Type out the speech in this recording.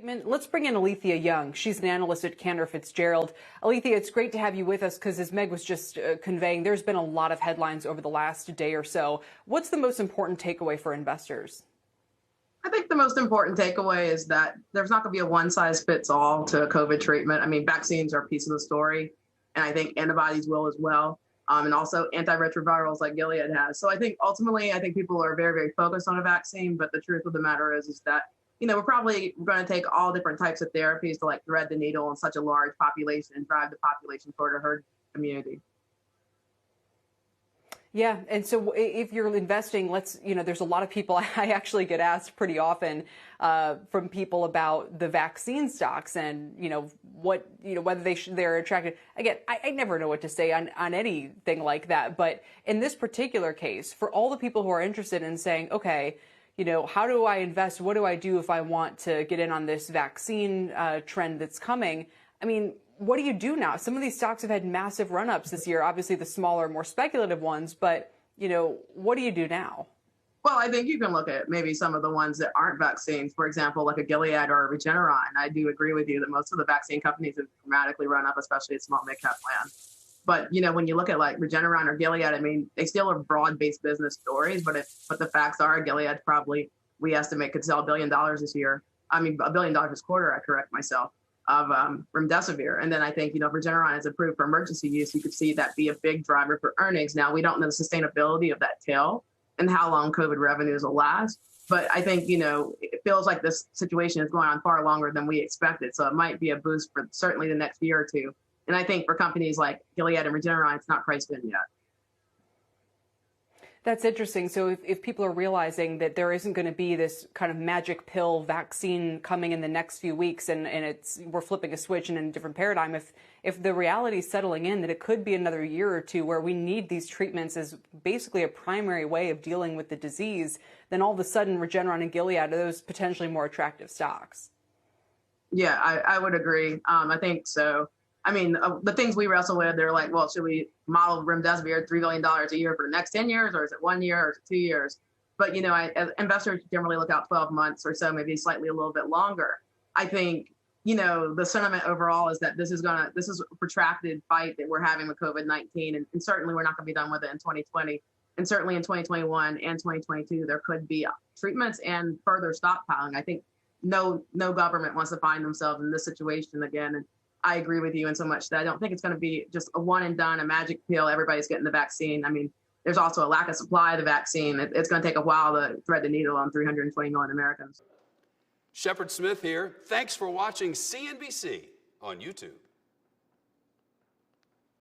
Let's bring in Alethia Young. She's an analyst at Cantor Fitzgerald. Alethia, it's great to have you with us because, as Meg was just conveying, there's been a lot of headlines over the last day or so. What's the most important takeaway for investors? I think the most important takeaway is that there's not going to be a one-size-fits-all to COVID treatment. I mean, vaccines are a piece of the story, and I think antibodies will as well, and also antiretrovirals like Gilead has. So I think ultimately, I think people are very, very focused on a vaccine, but the truth of the matter is that we're probably going to take all different types of therapies to like thread the needle in such a large population and drive the population toward a herd immunity. Yeah. And so if you're investing, there's a lot of people, I actually get asked pretty often from people about the vaccine stocks and, whether they're attracted. Again, I never know what to say on anything like that. But in this particular case, for all the people who are interested in saying, okay, how do I invest? What do I do if I want to get in on this vaccine trend that's coming? I mean, what do you do now? Some of these stocks have had massive run-ups this year, obviously the smaller, more speculative ones, but, what do you do now? Well, I think you can look at maybe some of the ones that aren't vaccines, for example, like a Gilead or a Regeneron. I do agree with you that most of the vaccine companies have dramatically run up, especially at small mid-cap land. But, when you look at like Regeneron or Gilead, I mean, they still are broad-based business stories, but the facts are Gilead probably, we estimate, could sell $1 billion this year. I mean, $1 billion this quarter, I correct myself, of remdesivir. And then I think, if Regeneron is approved for emergency use, you could see that be a big driver for earnings. Now, we don't know the sustainability of that tail and how long COVID revenues will last. But I think, it feels like this situation is going on far longer than we expected. So it might be a boost for certainly the next year or two. And I think for companies like Gilead and Regeneron, it's not priced in yet. That's interesting. So if people are realizing that there isn't going to be this kind of magic pill vaccine coming in the next few weeks and we're flipping a switch and in a different paradigm, if the reality is settling in that it could be another year or two where we need these treatments as basically a primary way of dealing with the disease, then all of a sudden Regeneron and Gilead are those potentially more attractive stocks. Yeah, I would agree. I think so. I mean, the things we wrestle with, they're like, well, should we model remdesivir $3 billion a year for the next 10 years, or is it 1 year, or is it 2 years? But, investors generally look out 12 months or so, maybe slightly a little bit longer. I think, the sentiment overall is that this is a protracted fight that we're having with COVID-19, and certainly we're not going to be done with it in 2020. And certainly in 2021 and 2022, there could be treatments and further stockpiling. I think no government wants to find themselves in this situation again. And I agree with you in so much that I don't think it's going to be just a one and done, a magic pill. Everybody's getting the vaccine. I mean, there's also a lack of supply of the vaccine. It's going to take a while to thread the needle on 320 million Americans. Shepard Smith here. Thanks for watching CNBC on YouTube.